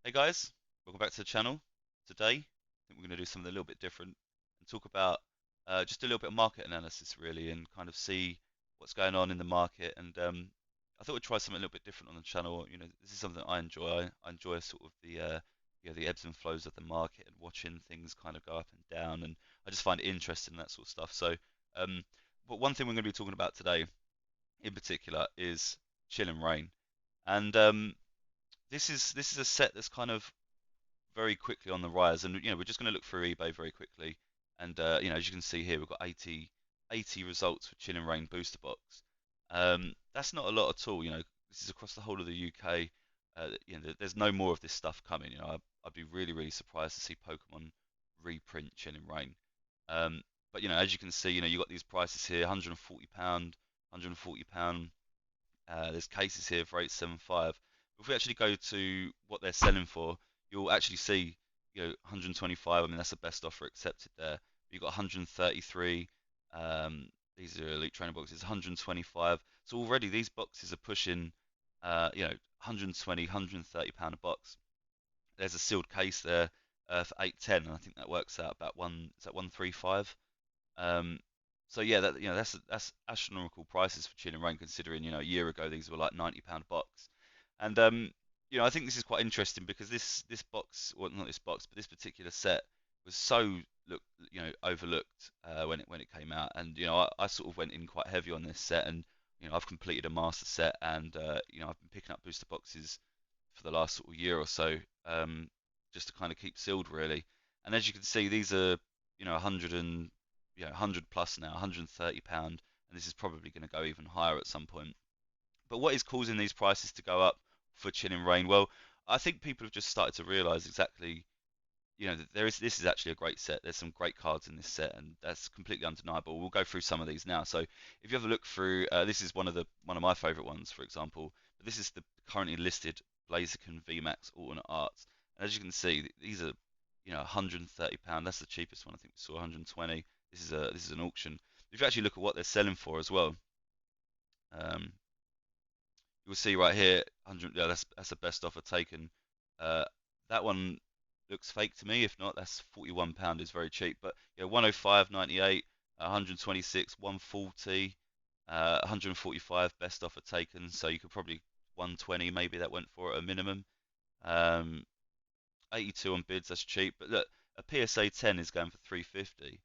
Hey guys, welcome back to the channel. Today, I think we're going to do something a little bit different and talk about just a little bit of market analysis really and kind of see what's going on in the market. And I thought we'd try something a little bit different on the channel. This is something I enjoy. I enjoy sort of the ebbs and flows of the market and watching things kind of go up and down. And I just find it interesting that sort of stuff. Um, but one thing we're going to be talking about today in particular is Chill and Rain. And this is a set that's kind of very quickly on the rise. And we're just going to look through eBay very quickly. And as you can see here, we've got 80 results for Chill and Rain Booster Box. That's not a lot at all. This is across the whole of the UK. There's no more of this stuff coming. I'd be really, really surprised to see Pokemon reprint Chill and Rain. But as you can see, you've got these prices here: £140, £140. There's cases here for 875. If we actually go to what they're selling for, you'll actually see, 125. I mean, that's the best offer accepted there. You've got 133. These are elite trainer boxes. 125. So already these boxes are pushing, 120, £130 a box. There's a sealed case there for 810, and I think that works out about one. Is that 135? Um, so yeah, that's astronomical prices for Chin and Rain, considering a year ago these were like £90 a box. And I think this is quite interesting because this box, well, not this box, but this particular set was so look overlooked when it came out. And I sort of went in quite heavy on this set, and I've completed a master set, and I've been picking up booster boxes for the last sort of year or so, just to kind of keep sealed really. And as you can see, these are 100 and 100 plus now, £130, and this is probably going to go even higher at some point. But what is causing these prices to go up for Chin and Rain? Well, I think people have just started to realise exactly, that this is actually a great set. There's some great cards in this set, and that's completely undeniable. We'll go through some of these now. So if you have a look through, this is one of my favourite ones, for example. But this is the currently listed Blaziken VMAX alternate arts. And as you can see, these are £130. That's the cheapest one. I think we saw 120. This is an auction. If you actually look at what they're selling for as well, um, you'll see right here, 100. Yeah, that's the best offer taken. Uh, that one looks fake to me. If not, that's £41 is very cheap. But yeah, 105.98, 126, 140, 145 best offer taken. So you could probably 120 maybe that went for at a minimum. Um, 82 on bids, that's cheap. But look, a PSA 10 is going for 350.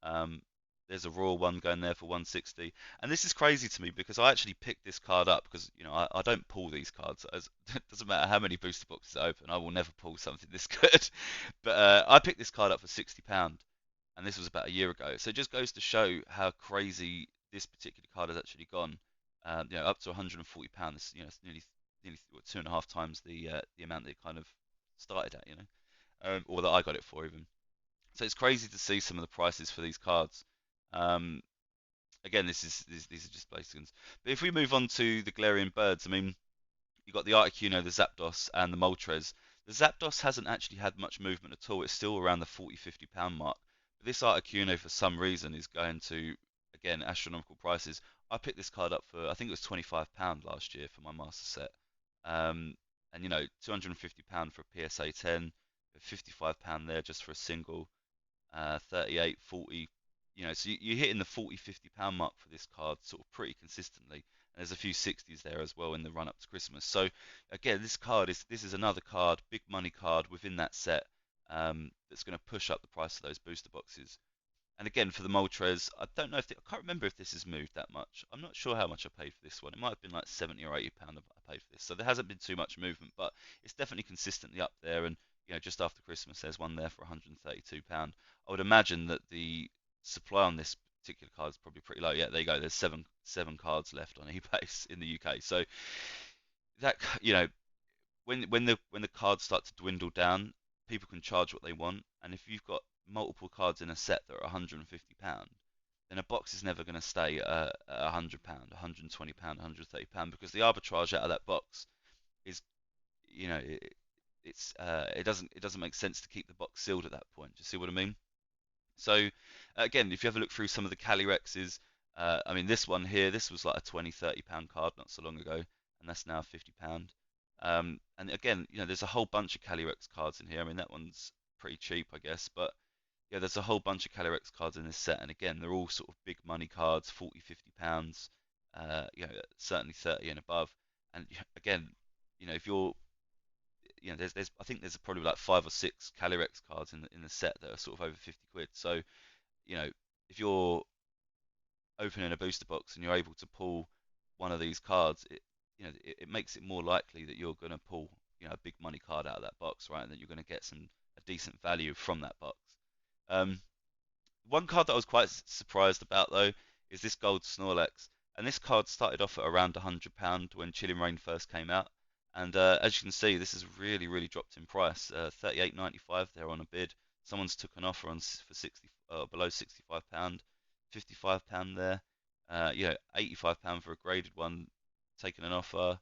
Um, there's a Raw one going there for 160. And this is crazy to me because I actually picked this card up because, I don't pull these cards. It doesn't matter how many booster boxes I open, I will never pull something this good. But I picked this card up for £60, and this was about a year ago. So it just goes to show how crazy this particular card has actually gone. Up to £140. It's nearly what, two and a half times the amount they kind of started at, or that I got it for even. So it's crazy to see some of the prices for these cards. Um, Again, these are just basicals. But if we move on to the Galarian birds, I mean, you've got the Articuno, the Zapdos, and the Moltres. The Zapdos hasn't actually had much movement at all. It's still around the 40, £50 mark. But this Articuno, for some reason, is going to, again, astronomical prices. I picked this card up for, I think it was £25 last year for my master set. Um, and, £250 for a PSA 10, £55 there just for a single, 38, 40. So you're hitting the 40, £50 mark for this card sort of pretty consistently. And there's a few 60s there as well in the run up to Christmas. So again, this is another card, big money card within that set, that's going to push up the price of those booster boxes. And again, for the Moltres, I don't know I can't remember if this has moved that much. I'm not sure how much I paid for this one. It might have been like 70 or £80 I paid for this. So there hasn't been too much movement, but it's definitely consistently up there. And just after Christmas, there's one there for £132. I would imagine that the supply on this particular card is probably pretty low. Yeah, there you go. There's seven cards left on eBay in the UK. So that when the cards start to dwindle down, people can charge what they want. And if you've got multiple cards in a set that are £150, then a box is never going to stay at £100, £120, £130, because the arbitrage out of that box is, it doesn't make sense to keep the box sealed at that point. Do you see what I mean? So again, if you have a look through some of the Calirexes, I mean this one here, this was like a £20, £30 card not so long ago, and that's now £50. And again, there's a whole bunch of Calyrex cards in here. I mean, that one's pretty cheap, I guess, but yeah, there's a whole bunch of Calyrex cards in this set, and again, they're all sort of big money cards, 40, 50 pounds, certainly 30 and above. And again, if you're, there's I think there's probably like 5 or 6 Calyrex cards in the set that are sort of over 50 quid. So, you know, if you're opening a booster box and you're able to pull one of these cards, it makes it more likely that you're going to pull, a big money card out of that box, right? And that you're going to get a decent value from that box. Um, One card that I was quite surprised about though is this gold Snorlax, and this card started off at around £100 when Chilling Reign first came out, and as you can see, this has really, really dropped in price. 38.95 there on a bid. Someone's took an offer for 60, below £65, £55 there. £85 for a graded one, taking an offer.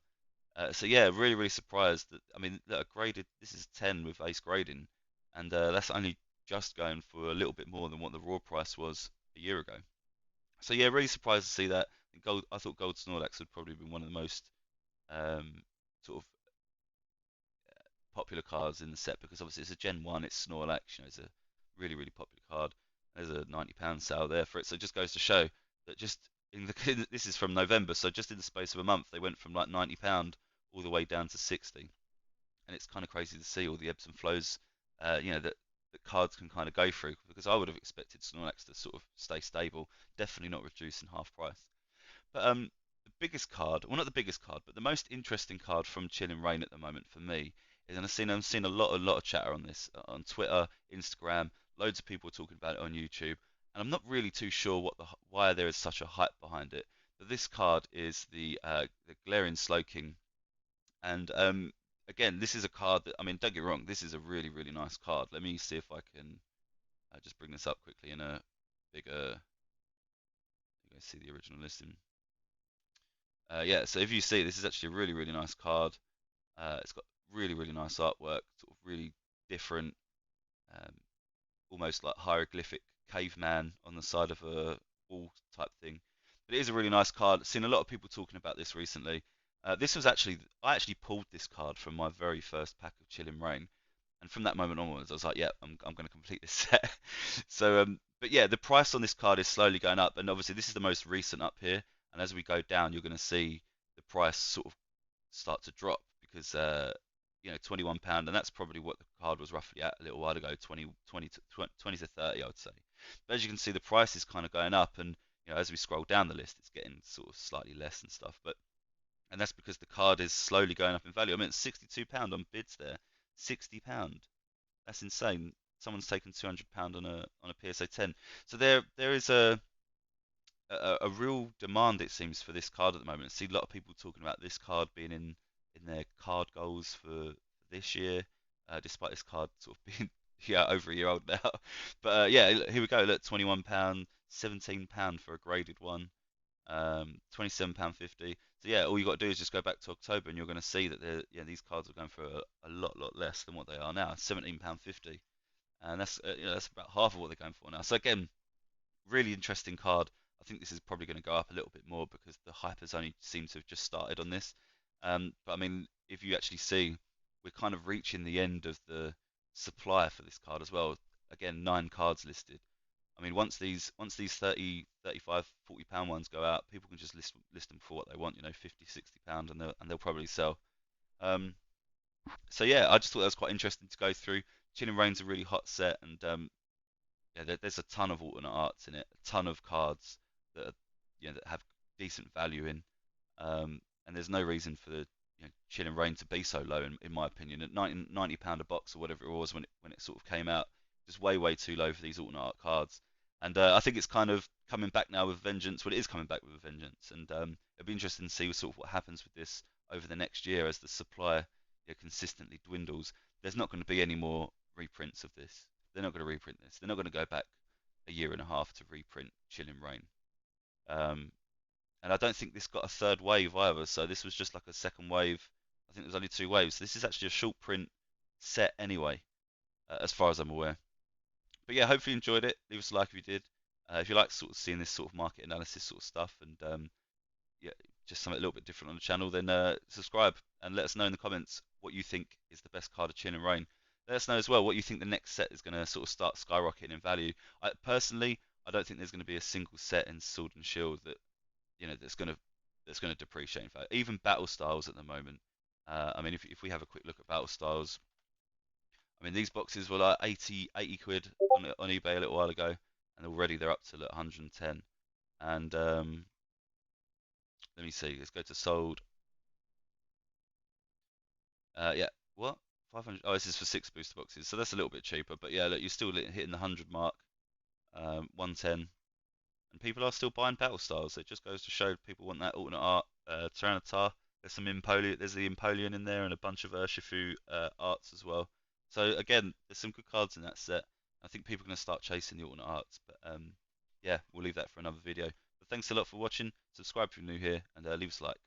So yeah, really, really surprised that. I mean, that a graded. This is 10 with ace grading, and that's only just going for a little bit more than what the raw price was a year ago. So yeah, really surprised to see that. I thought Gold Snorlax would probably be one of the most um, sort of popular cards in the set because obviously it's a Gen 1, it's Snorlax, it's a really, really popular card. There's a £90 sale there for it, so it just goes to show that just this is from November, so just in the space of a month they went from like £90 all the way down to 60, and it's kind of crazy to see all the ebbs and flows, that cards can kind of go through because I would have expected Snorlax to sort of stay stable, definitely not reduce in half price. But the biggest card, well not the biggest card, but the most interesting card from Chilling Reign at the moment for me is, and I've seen a lot of chatter on this on Twitter, Instagram, loads of people talking about it on YouTube, and I'm not really too sure why there is such a hype behind it. But this card is the Galarian Slowking, and again, this is a card that, I mean, don't get me wrong, this is a really, really nice card. Let me see if I can just bring this up quickly in a bigger. You guys see the original listing. Yeah, so if you see, this is actually a really, really nice card. It's got really, really nice artwork, sort of really different, um, almost like hieroglyphic caveman on the side of a wall type thing. But it is a really nice card. I've seen a lot of people talking about this recently. I actually pulled this card from my very first pack of Chilling Reign, and from that moment onwards, I was like, yeah, I'm going to complete this set. So, but yeah, the price on this card is slowly going up, and obviously this is the most recent up here, and as we go down, you're going to see the price sort of start to drop because £21, and that's probably what the card was roughly at a little while ago, 20 to 30, I would say. But as you can see, the price is kind of going up, and as we scroll down the list, it's getting sort of slightly less and stuff. And that's because the card is slowly going up in value. I mean, it's £62 on bids there. £60. That's insane. Someone's taken £200 on a PSA 10. So there is a real demand, it seems, for this card at the moment. I see a lot of people talking about this card being in their card goals for this year, despite this card sort of being over a year old now. But yeah, here we go. Look, £21, £17 for a graded one, £27.50. So yeah, all you got to do is just go back to October, and you're going to see that these cards are going for a lot less than what they are now. £17.50, and that's about half of what they're going for now. So again, really interesting card. I think this is probably going to go up a little bit more because the hype has only seemed to have just started on this. But I mean, if you actually see, we're kind of reaching the end of the supply for this card as well. Again, 9 cards listed. I mean, once these 30, 35, £40 ones go out, people can just list them for what they want, 50, £60, and they'll probably sell. Um, so yeah, I just thought that was quite interesting to go through. Chilling Reign's a really hot set, and yeah, there's a ton of alternate arts in it, a ton of cards that are, that have decent value in, and there's no reason for the Chilling Reign to be so low in my opinion. At £90 a box or whatever it was when it sort of came out, just way too low for these alternate art cards. And I think it's kind of coming back now with vengeance. Well, it is coming back with a vengeance, and it'll be interesting to see sort of what happens with this over the next year as the supply consistently dwindles. There's not going to be any more reprints of this. They're not going to reprint this. They're not going to go back a year and a half to reprint Chilling Reign. Um, and I don't think this got a third wave either. So this was just like a second wave. I think there's only 2 waves. This is actually a short print set anyway, as far as I'm aware. But yeah, hopefully you enjoyed it. Leave us a like if you did. If you like sort of seeing this sort of market analysis sort of stuff, and yeah, just something a little bit different on the channel, then subscribe. and let us know in the comments what you think is the best card of Chin and Rain. Let us know as well what you think the next set is going to sort of start skyrocketing in value. Personally, I don't think there's going to be a single set in Sword and Shield that that's going to depreciate in value. Even battle styles at the moment. I mean, if we have a quick look at battle styles, I mean these boxes were like 80 quid on eBay a little while ago, and already they're up to like 110. And let me see. Let's go to sold. Yeah, what? 500. Oh, this is for 6 booster boxes, so that's a little bit cheaper. But yeah, look, you're still hitting the 100 mark, 110, and people are still buying battle styles. It just goes to show people want that alternate art. Tyranitar. There's some Empoleon. There's the Empoleon in there, and a bunch of Urshifu arts as well. So again, there's some good cards in that set. I think people are going to start chasing the alternate arts. But yeah, we'll leave that for another video. But thanks a lot for watching. Subscribe if you're new here, and leave us a like.